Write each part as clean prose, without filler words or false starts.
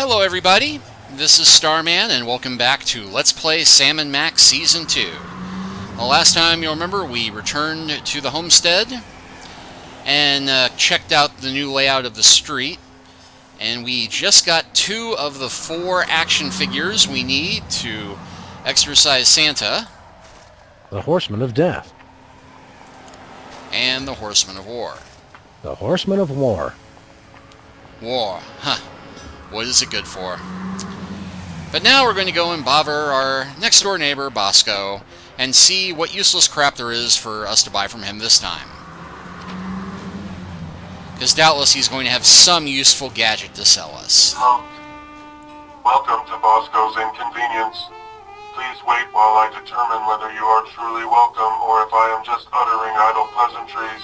Hello everybody, this is Starman and welcome back to Let's Play Sam & Max Season 2. Well, last time you'll remember we returned to the homestead and checked out the new layout of the street, and we just got 2 of the 4 action figures we need to exorcise Santa. The Horseman of Death. And the Horseman of War. The Horseman of War. War, huh. What is it good for? But now we're going to go and bother our next door neighbor, Bosco, and see what useless crap there is for us to buy from him this time. Because doubtless he's going to have some useful gadget to sell us. Welcome to Bosco's Inconvenience. Please wait while I determine whether you are truly welcome or if I am just uttering idle pleasantries.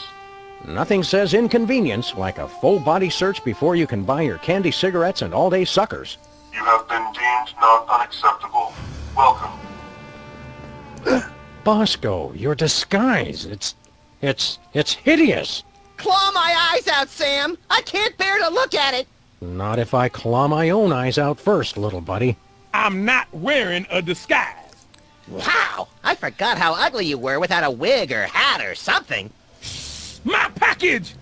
Nothing says inconvenience like a full-body search before you can buy your candy cigarettes and all-day suckers. You have been deemed not unacceptable. Welcome. Bosco, your disguise, it's hideous. Claw my eyes out, Sam! I can't bear to look at it! Not if I claw my own eyes out first, little buddy. I'm not wearing a disguise. Wow! I forgot how ugly you were without a wig or hat or something. My package!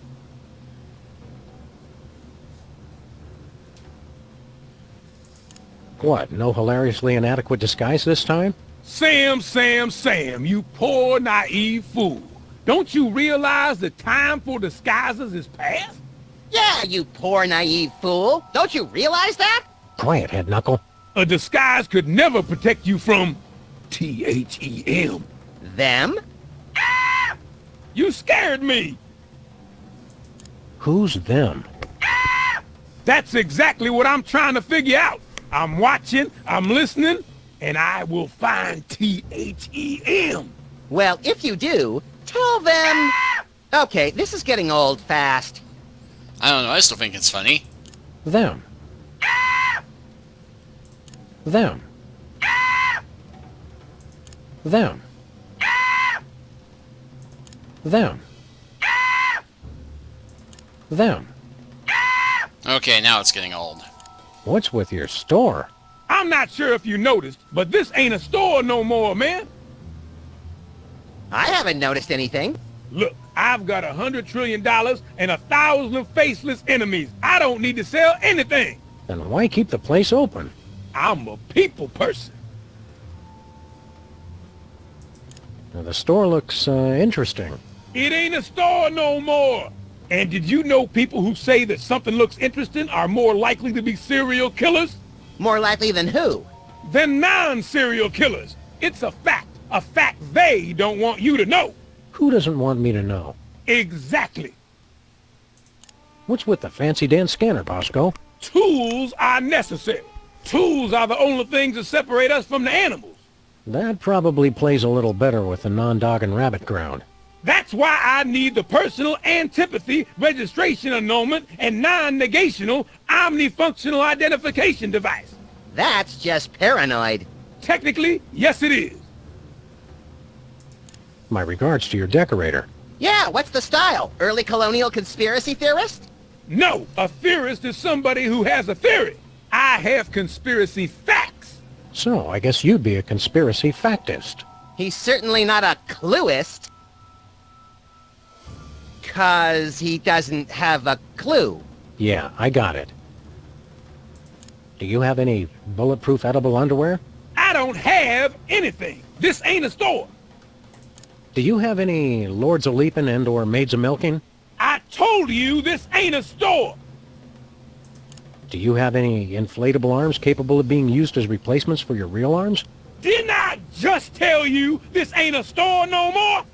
What, no hilariously inadequate disguise this time? Sam, you poor naive fool. Don't you realize the time for disguises is past? Yeah, you poor naive fool! Don't you realize that? Quiet, head knuckle. A disguise could never protect you from T-H-E-M. Them? You scared me! Who's them? That's exactly what I'm trying to figure out. I'm watching, I'm listening, and I will find T-H-E-M. Well, if you do, tell them... Okay, this is getting old fast. I don't know, I still think it's funny. Them. Them. Them. Them. Them. Okay, now it's getting old. What's with your store? I'm not sure if you noticed, but this ain't a store no more, man. I haven't noticed anything. Look, I've got $100 trillion and 1,000 faceless enemies. I don't need to sell anything. Then why keep the place open? I'm a people person. Now, the store looks interesting. It ain't a store no more. And did you know people who say that something looks interesting are more likely to be serial killers? More likely than who? Than non-serial killers. It's a fact they don't want you to know. Who doesn't want me to know? Exactly. What's with the fancy dance scanner, Bosco? Tools are necessary. Tools are the only things that separate us from the animals. That probably plays a little better with the non-dog and rabbit ground. That's why I need the personal antipathy registration annulment and non-negational omnifunctional identification device. That's just paranoid. Technically, yes it is. My regards to your decorator. Yeah, what's the style? Early colonial conspiracy theorist? No, a theorist is somebody who has a theory. I have conspiracy facts. So, I guess you'd be a conspiracy factist. He's certainly not a clueist. 'Cause he doesn't have a clue. Yeah, I got it. Do you have any bulletproof edible underwear? I don't have anything. This ain't a store. Do you have any Lords of Leapin' and or Maids of Milking? I told you this ain't a store. Do you have any inflatable arms capable of being used as replacements for your real arms? Didn't I just tell you this ain't a store no more?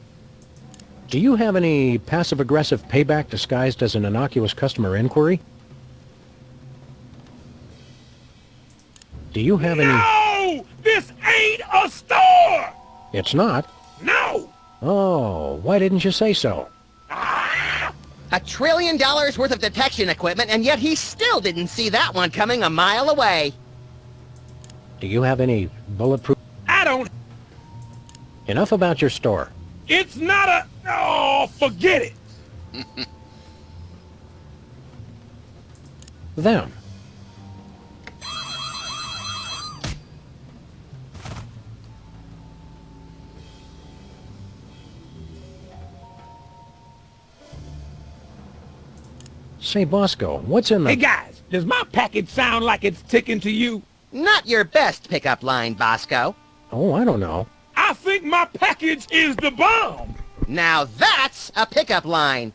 Do you have any passive-aggressive payback disguised as an innocuous customer inquiry? Do you have any... No! This ain't a store! It's not? No! Oh, why didn't you say so? $1 trillion worth of detection equipment, and yet he still didn't see that one coming a mile away. Do you have any bulletproof... I don't... Enough about your store. It's not a... Oh, forget it. Them. Say, Bosco, what's in the... Hey, guys, does my package sound like it's ticking to you? Not your best pickup line, Bosco. Oh, I don't know. I think my package is the bomb. Now that's a pickup line.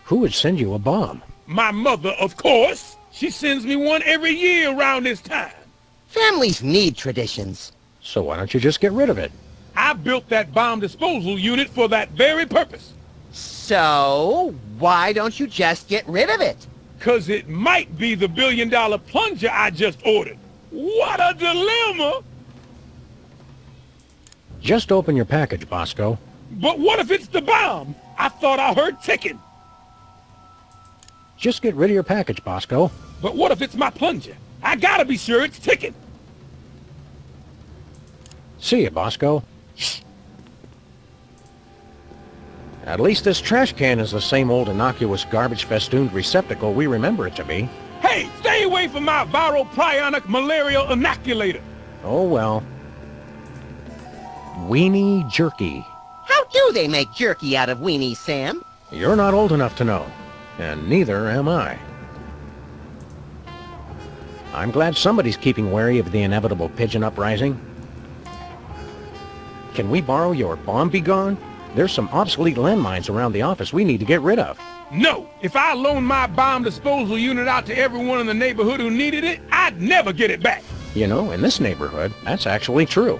Who would send you a bomb? My mother, of course. She sends me one every year around this time. Families need traditions. So why don't you just get rid of it? I built that bomb disposal unit for that very purpose. So, why don't you just get rid of it? 'Cause it might be the billion-dollar plunger I just ordered. What a dilemma! Just open your package, Bosco. But what if it's the bomb? I thought I heard ticking. Just get rid of your package, Bosco. But what if it's my plunger? I gotta be sure it's ticking. See ya, Bosco. At least this trash can is the same old innocuous garbage-festooned receptacle we remember it to be. Hey, stay away from my viral prionic malarial inoculator. Oh, well. Weenie jerky. How do they make jerky out of weenies, Sam? You're not old enough to know, and neither am I. I'm glad somebody's keeping wary of the inevitable pigeon uprising. Can we borrow your bomb be gone? There's some obsolete landmines around the office we need to get rid of. No, if I loaned my bomb disposal unit out to everyone in the neighborhood who needed it, I'd never get it back. You know, in this neighborhood, that's actually true.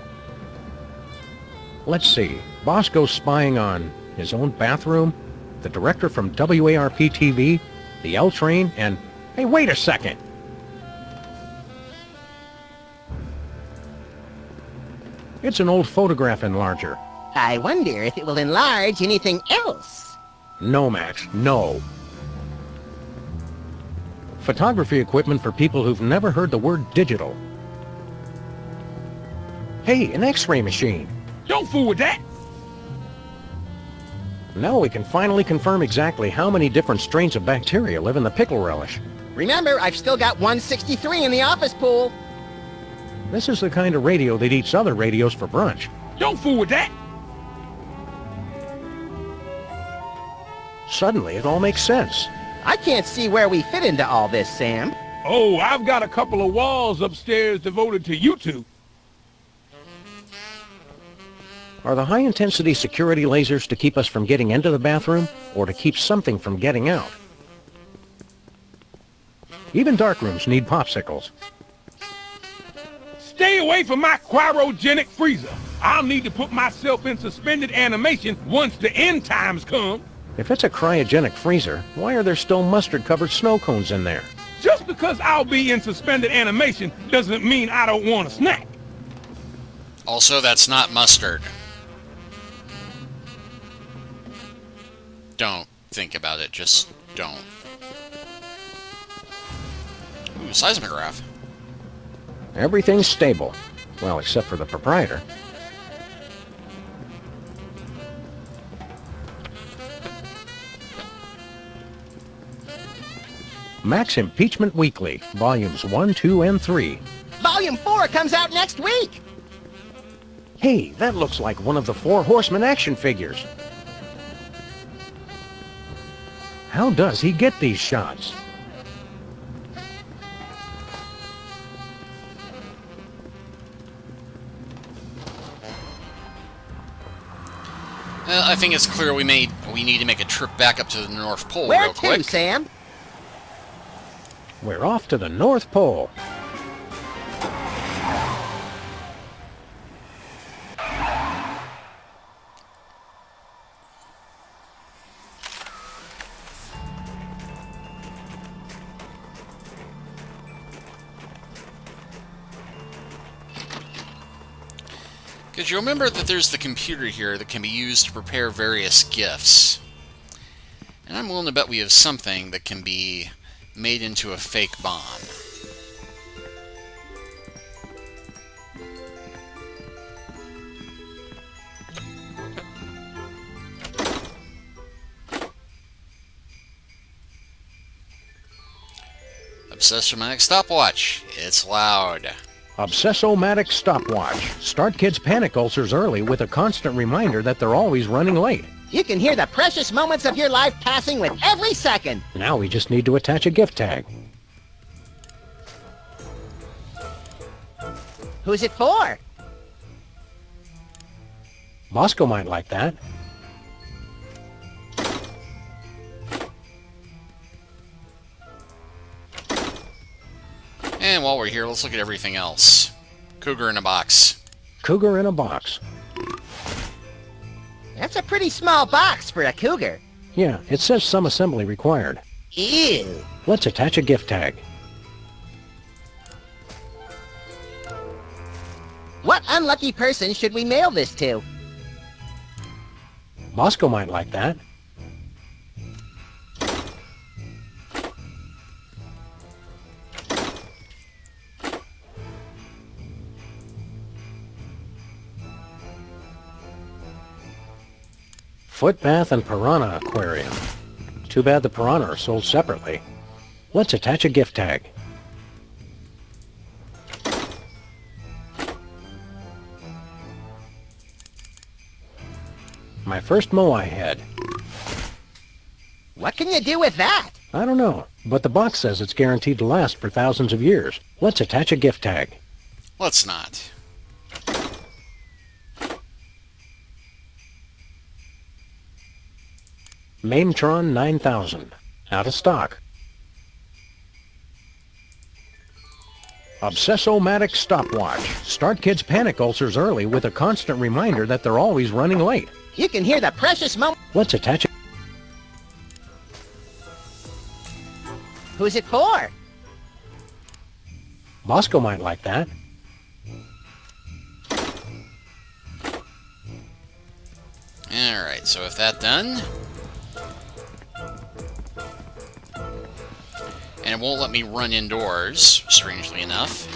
Let's see. Bosco's spying on his own bathroom, the director from WARP-TV, the L Train, and... Hey, wait a second! It's an old photograph enlarger. I wonder if it will enlarge anything else. No, Max, no. Photography equipment for people who've never heard the word digital. Hey, an X-ray machine. Don't fool with that. Now we can finally confirm exactly how many different strains of bacteria live in the pickle relish. Remember, I've still got 163 in the office pool. This is the kind of radio that eats other radios for brunch. Don't fool with that. Suddenly, it all makes sense. I can't see where we fit into all this, Sam. Oh, I've got a couple of walls upstairs devoted to you two. Are the high-intensity security lasers to keep us from getting into the bathroom, or to keep something from getting out? Even dark rooms need popsicles. Stay away from my cryogenic freezer. I'll need to put myself in suspended animation once the end times come. If it's a cryogenic freezer, why are there still mustard-covered snow cones in there? Just because I'll be in suspended animation doesn't mean I don't want a snack. Also, that's not mustard. Don't think about it, just don't. Ooh, seismograph. Everything's stable. Well, except for the proprietor. Max Impeachment Weekly, Volumes 1, 2, and 3. Volume 4 comes out next week. Hey, that looks like one of the Four Horsemen action figures. How does he get these shots? I think it's clear we need to make a trip back up to the North Pole Where real to, quick. Sam? We're off to the North Pole. Because you remember that there's the computer here that can be used to prepare various gifts. And I'm willing to bet we have something that can be made into a fake bomb. Obsessiomatic stopwatch. It's loud. Obsessomatic stopwatch. Start kids' panic ulcers early with a constant reminder that they're always running late. You can hear the precious moments of your life passing with every second. Now we just need to attach a gift tag. Who's it for? Bosco might like that. And while we're here, let's look at everything else. Cougar in a box. Cougar in a box. That's a pretty small box for a cougar. Yeah, it says some assembly required. Ew. Let's attach a gift tag. What unlucky person should we mail this to? Bosco might like that. Foot bath and piranha aquarium. Too bad the piranha are sold separately. Let's attach a gift tag. My first moai head. What can you do with that? I don't know, but the box says it's guaranteed to last for thousands of years. Let's attach a gift tag. Let's not. Mainetron 9000. Out of stock. Obsessomatic stopwatch. Start kids' panic ulcers early with a constant reminder that they're always running late. You can hear the precious moment. Let's attach it. Who's it for? Bosco might like that. Alright, so with that done... And it won't let me run indoors, strangely enough.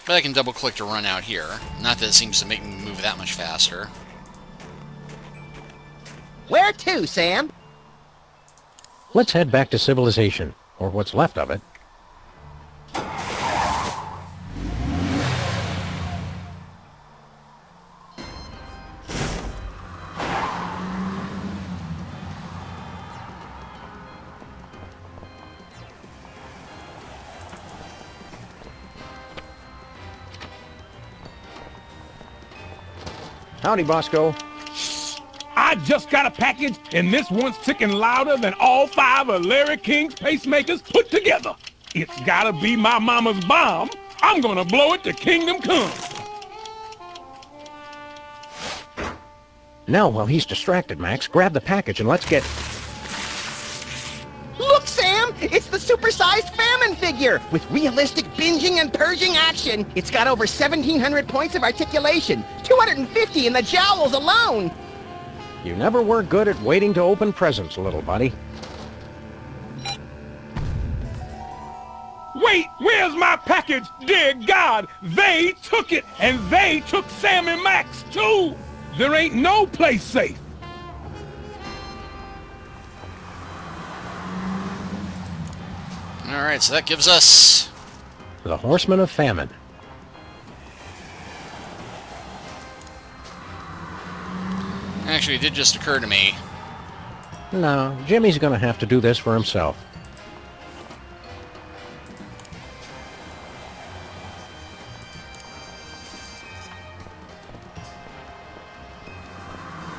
But I can double-click to run out here. Not that it seems to make me move that much faster. Where to, Sam? Let's head back to civilization, or what's left of it. Howdy, Bosco. I just got a package, and this one's ticking louder than all 5 of Larry King's pacemakers put together. It's gotta be my mama's bomb. I'm gonna blow it to kingdom come. Now, while he's distracted, Max, grab the package and let's get... Look, Sam! It's the supersized famine figure! With realistic binging and purging action. It's got over 1,700 points of articulation, 250 in the jowls alone! You never were good at waiting to open presents, little buddy. Wait, where's my package? Dear God, they took it, and they took Sam and Max, too! There ain't no place safe. Alright, so that gives us... The Horsemen of Famine. Actually, it did just occur to me. No, Jimmy's gonna have to do this for himself.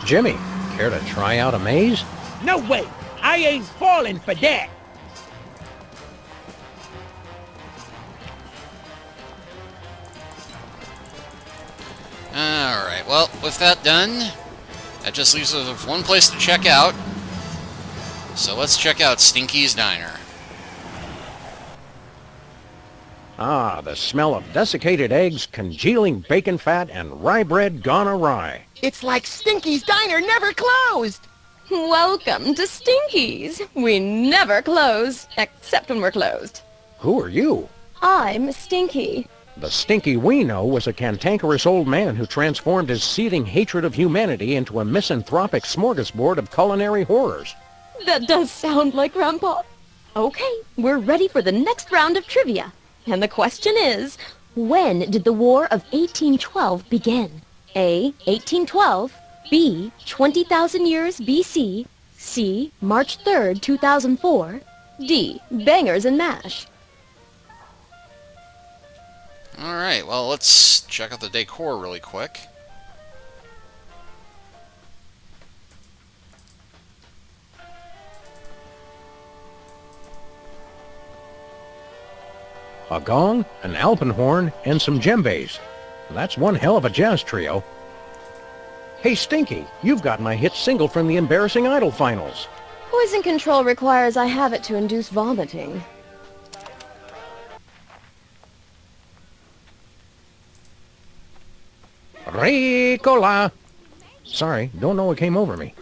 Jimmy, care to try out a maze? No way, I ain't falling for that. Alright, well, with that done, that just leaves us with one place to check out. So let's check out Stinky's Diner. Ah, the smell of desiccated eggs, congealing bacon fat, and rye bread gone awry. It's like Stinky's Diner never closed! Welcome to Stinky's. We never close, except when we're closed. Who are you? I'm Stinky. The Stinky we know was a cantankerous old man who transformed his seething hatred of humanity into a misanthropic smorgasbord of culinary horrors. That does sound like Grandpa. Okay, we're ready for the next round of trivia. And the question is, when did the War of 1812 begin? A. 1812, B. 20,000 years BC, C. March 3rd, 2004, D. Bangers and mash. Alright, well, let's check out the decor really quick. A gong, an alpenhorn, and some djembes. That's one hell of a jazz trio. Hey, Stinky, you've got my hit single from the Embarrassing Idol finals. Poison control requires I have it to induce vomiting. Ricola! Sorry, don't know what came over me.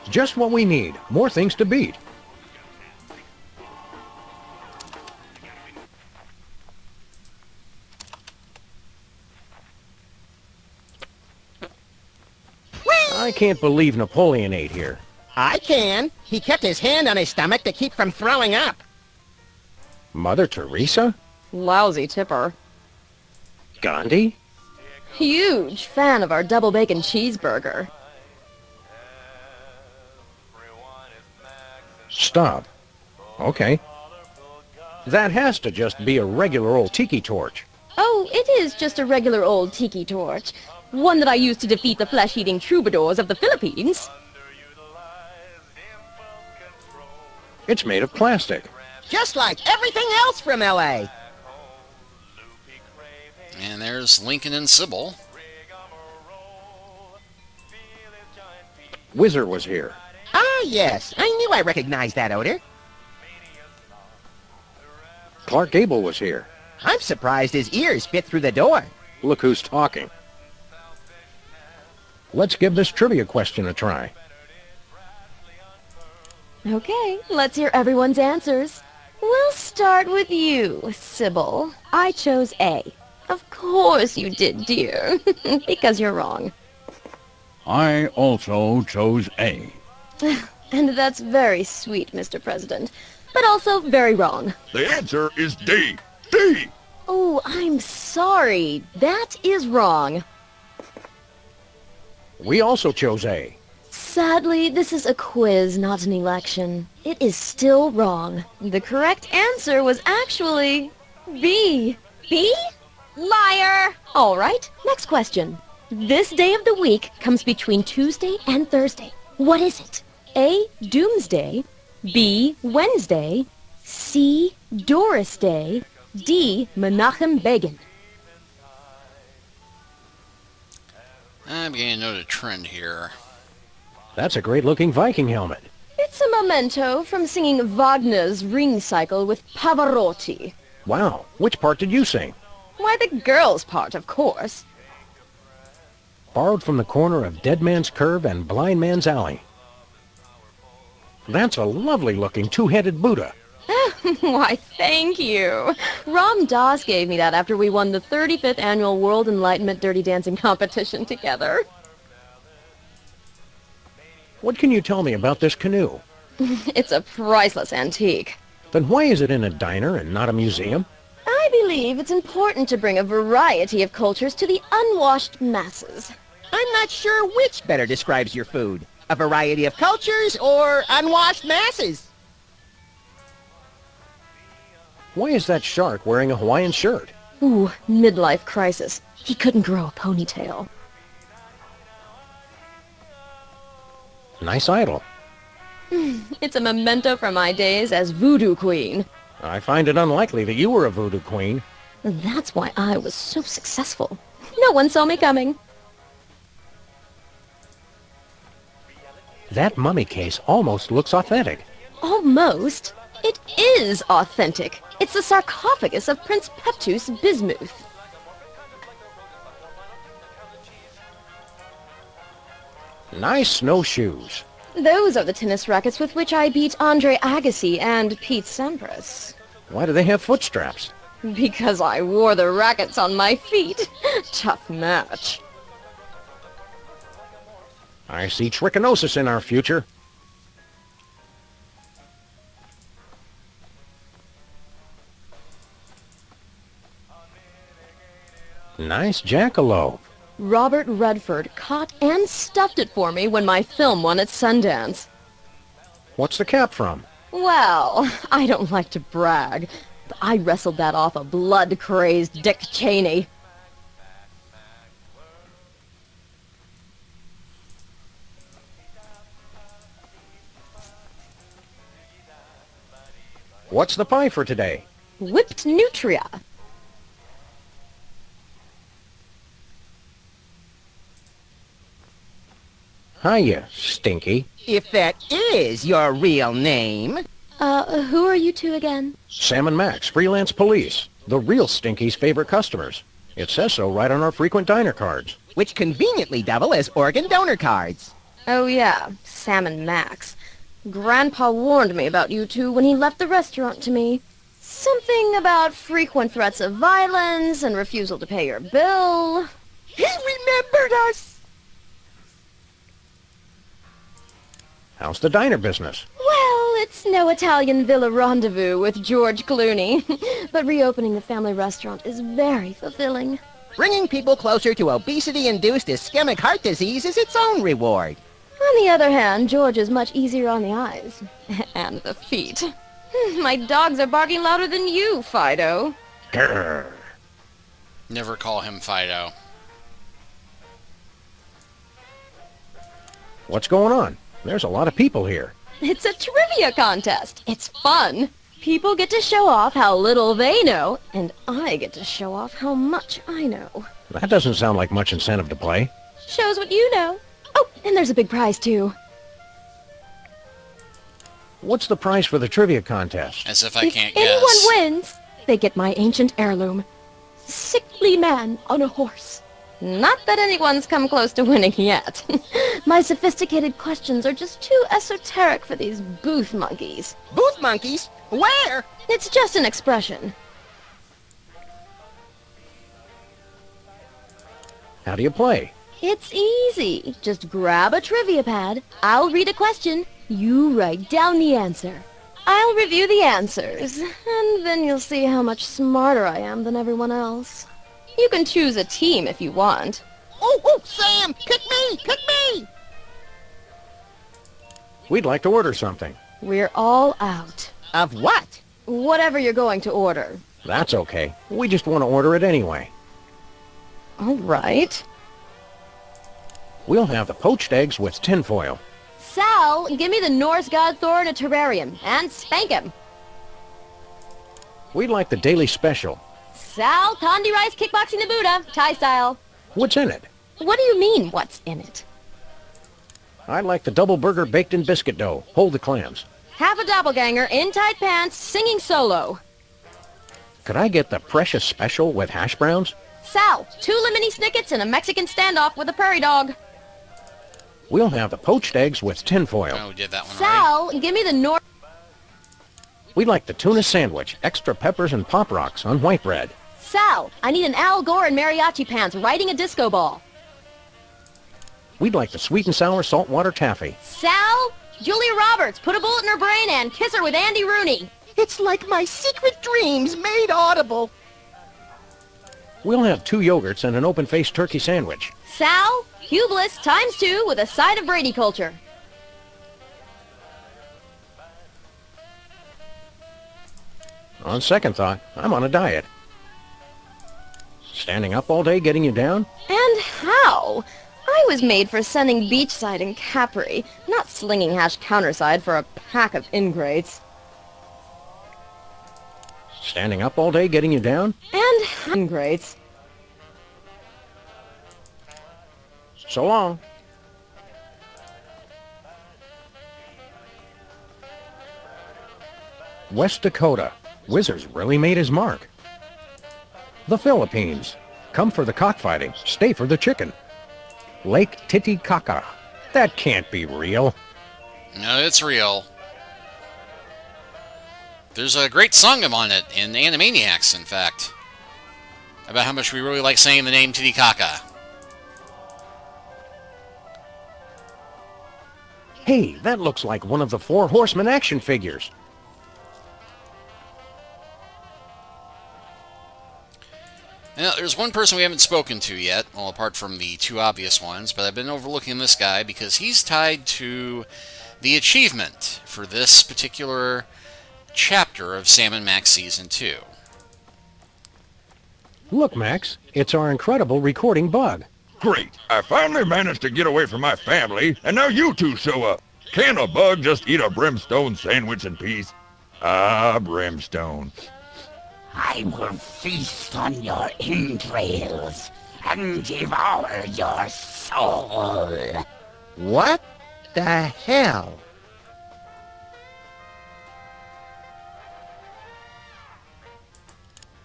Just what we need. More things to beat. I can't believe Napoleon ate here. I can. He kept his hand on his stomach to keep from throwing up. Mother Teresa? Lousy tipper. Gandhi? Huge fan of our double bacon cheeseburger. Stop. Okay. That has to just be a regular old tiki torch. Oh, it is just a regular old tiki torch. One that I used to defeat the flesh-eating troubadours of the Philippines. It's made of plastic. Just like everything else from L.A. And there's Lincoln and Sybil. Whizzer was here. Ah, yes. I knew I recognized that odor. Clark Gable was here. I'm surprised his ears fit through the door. Look who's talking. Let's give this trivia question a try. Okay, let's hear everyone's answers. We'll start with you, Sybil. I chose A. Of course you did, dear. Because you're wrong. I also chose A. And that's very sweet, Mr. President. But also very wrong. The answer is D. D! Oh, I'm sorry. That is wrong. We also chose A. Sadly, this is a quiz, not an election. It is still wrong. The correct answer was actually B. B? Liar! All right, next question. This day of the week comes between Tuesday and Thursday. What is it? A. Doomsday, B. Wednesday, C. Doris Day, D. Menachem Begin. I'm beginning to note a trend here. That's a great-looking Viking helmet. It's a memento from singing Wagner's Ring Cycle with Pavarotti. Wow, which part did you sing? Why, the girls' part, of course. Borrowed from the corner of Dead Man's Curve and Blind Man's Alley. That's a lovely-looking two-headed Buddha. Why, thank you. Ram Dass gave me that after we won the 35th Annual World Enlightenment Dirty Dancing Competition together. What can you tell me about this canoe? It's a priceless antique. Then why is it in a diner and not a museum? I believe it's important to bring a variety of cultures to the unwashed masses. I'm not sure which better describes your food. A variety of cultures or unwashed masses. Why is that shark wearing a Hawaiian shirt? Ooh, midlife crisis. He couldn't grow a ponytail. Nice idol. It's a memento from my days as voodoo queen. I find it unlikely that you were a voodoo queen. That's why I was so successful. No one saw me coming. That mummy case almost looks authentic. Almost. It is authentic. It's the sarcophagus of Prince Peptus Bismuth. Nice snowshoes. Those are the tennis rackets with which I beat Andre Agassi and Pete Sampras. Why do they have foot straps? Because I wore the rackets on my feet. Tough match. I see trichinosis in our future. Nice jackalope. Robert Redford caught and stuffed it for me when my film won at Sundance. What's the cap from? Well, I don't like to brag, but I wrestled that off a blood-crazed Dick Cheney. What's the pie for today? Whipped nutria. Hiya, Stinky. If that is your real name. Who are you two again? Sam and Max, freelance police. The real Stinky's favorite customers. It says so right on our frequent diner cards. Which conveniently double as organ donor cards. Oh yeah, Sam and Max. Grandpa warned me about you two when he left the restaurant to me. Something about frequent threats of violence and refusal to pay your bill. He remembered us! How's the diner business? Well, it's no Italian villa rendezvous with George Clooney, but reopening the family restaurant is very fulfilling. Bringing people closer to obesity-induced ischemic heart disease is its own reward. On the other hand, George is much easier on the eyes. And the feet. My dogs are barking louder than you, Fido. Grrr. Never call him Fido. What's going on? There's a lot of people here. It's a trivia contest. It's fun. People get to show off how little they know, and I get to show off how much I know. That doesn't sound like much incentive to play. Shows what you know. Oh, and there's a big prize, too. What's the prize for the trivia contest? As if I If can't guess. anyone wins, they get my ancient heirloom. Sickly man on a horse. Not that anyone's come close to winning yet. My sophisticated questions are just too esoteric for these booth monkeys. Booth monkeys? Where? It's just an expression. How do you play? It's easy. Just grab a trivia pad. I'll read a question. You write down the answer. I'll review the answers, and then you'll see how much smarter I am than everyone else. You can choose a team if you want. Oh, Sam! Pick me! Pick me! We'd like to order something. We're all out. Of what? Whatever you're going to order. That's okay. We just want to order it anyway. All right. We'll have the poached eggs with tinfoil. Sal, give me the Norse god Thor in a terrarium, and spank him. We'd like the daily special. Sal, Condi Rice kickboxing the Buddha, Thai style. What's in it? What do you mean, what's in it? I'd like the double burger baked in biscuit dough. Hold the clams. Half a doppelganger, in tight pants, singing solo. Could I get the precious special with hash browns? Sal, 2 lemony snickets and a Mexican standoff with a prairie dog. We'll have the poached eggs with tinfoil. Oh, we did that one right. Sal, give me the Norse... We'd like the tuna sandwich, extra peppers and pop rocks on white bread. Sal, I need an Al Gore in mariachi pants riding a disco ball. We'd like the sweet and sour saltwater taffy. Sal, Julia Roberts, put a bullet in her brain and kiss her with Andy Rooney. It's like my secret dreams made audible. We'll have 2 yogurts and an open-faced turkey sandwich. Sal, Hublis ×2 with a side of Brady culture. On second thought, I'm on a diet. Standing up all day getting you down? And how? I was made for sending beachside and Capri, not slinging hash counterside for a pack of ingrates. Standing up all day getting you down? And ingrates. So long. West Dakota. Wizards really made his mark. The Philippines. Come for the cockfighting, stay for the chicken. Lake Titicaca. That can't be real. No, it's real. There's a great song on it in Animaniacs, in fact. About how much we really like saying the name Titicaca. Hey, that looks like one of the 4 Horsemen action figures. Now, there's one person we haven't spoken to yet, well, apart from the two obvious ones, but I've been overlooking this guy because he's tied to the achievement for this particular chapter of Sam & Max Season 2. Look, Max, it's our incredible recording bug. Great. I finally managed to get away from my family, and now you two show up. Can a bug just eat a brimstone sandwich in peace? Ah, brimstone. I will feast on your entrails and devour your soul. What the hell?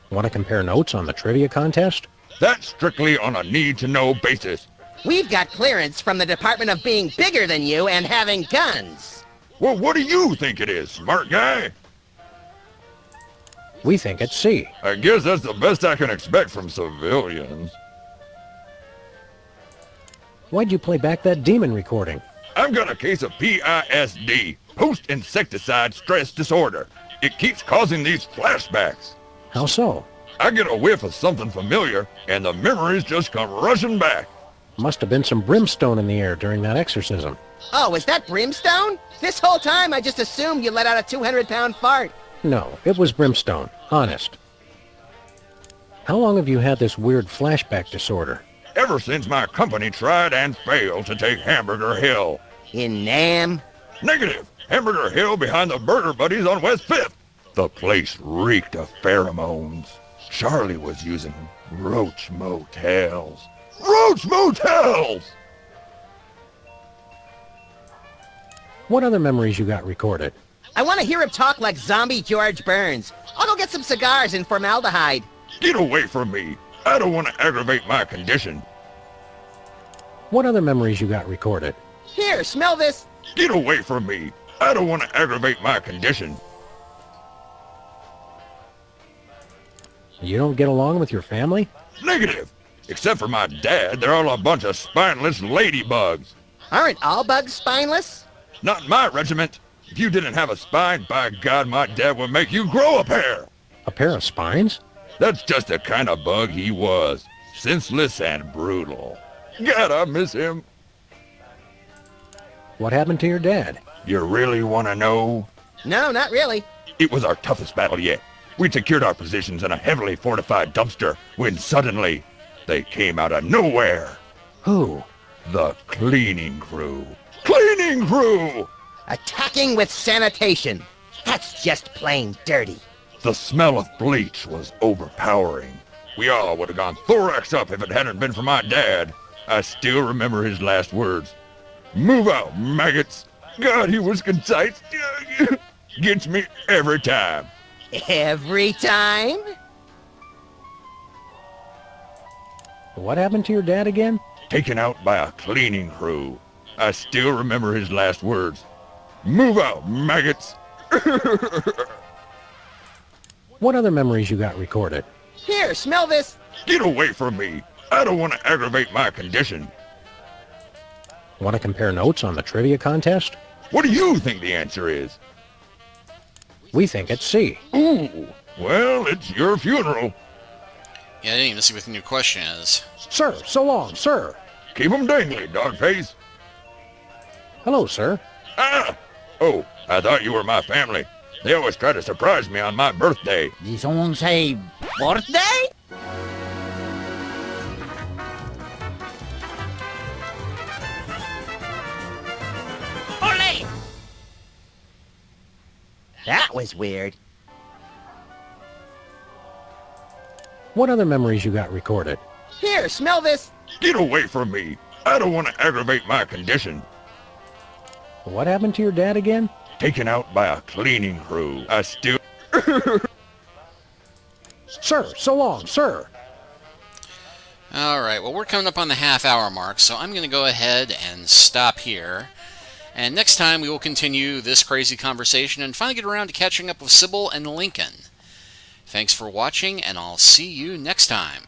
Want to compare notes on the trivia contest? That's strictly on a need-to-know basis. We've got clearance from the Department of being bigger than you and having guns. Well, what do you think it is, smart guy? We think it's C. I guess that's the best I can expect from civilians. Why'd you play back that demon recording? I've got a case of PISD, post-insecticide stress disorder. It keeps causing these flashbacks. How so? I get a whiff of something familiar, and the memories just come rushing back. Must have been some brimstone in the air during that exorcism. Oh, is that brimstone? This whole time I just assumed you let out a 200-pound fart. No, it was brimstone. Honest. How long have you had this weird flashback disorder? Ever since my company tried and failed to take Hamburger Hill. In Nam? Negative. Hamburger Hill behind the Burger Buddies on West 5th. The place reeked of pheromones. Charlie was using Roach Motels. Roach Motels! What other memories you got recorded? I want to hear him talk like zombie George Burns. I'll go get some cigars and formaldehyde. Get away from me. I don't want to aggravate my condition. What other memories you got recorded? Here, smell this. Get away from me. I don't want to aggravate my condition. You don't get along with your family? Negative. Except for my dad, they're all a bunch of spineless ladybugs. Aren't all bugs spineless? Not in my regiment. If you didn't have a spine, by God, my dad would make you grow a pair. A pair of spines? That's just the kind of bug he was. Senseless and brutal. God, I miss him. What happened to your dad? You really want to know? No, not really. It was our toughest battle yet. We'd secured our positions in a heavily fortified dumpster when suddenly they came out of nowhere. Who? The cleaning crew. Cleaning crew! Attacking with sanitation. That's just plain dirty. The smell of bleach was overpowering. We all would have gone thorax up if it hadn't been for my dad. I still remember his last words. Move out, maggots. God, he was concise. Gets me every time. Every time? What happened to your dad again? Taken out by a cleaning crew. I still remember his last words. Move out, maggots. What other memories you got recorded? Here, smell this. Get away from me. I don't want to aggravate my condition. Want to compare notes on the trivia contest? What do you think the answer is? We think it's C. Ooh, well, it's your funeral. Yeah, I didn't even see what the new question is. Sir, so long, sir. Keep 'em dangly, dogface. Hello, sir. Ah! Oh, I thought you were my family. They always try to surprise me on my birthday. Did someone say birthday? Ole! That was weird. What other memories you got recorded? Here, smell this. Get away from me. I don't want to aggravate my condition. What happened to your dad again? Taken out by a cleaning crew. I still... Sir, so long, sir. Alright, well, we're coming up on the half-hour mark, so I'm going to go ahead and stop here. And next time we will continue this crazy conversation and finally get around to catching up with Sybil and Lincoln. Thanks for watching, and I'll see you next time.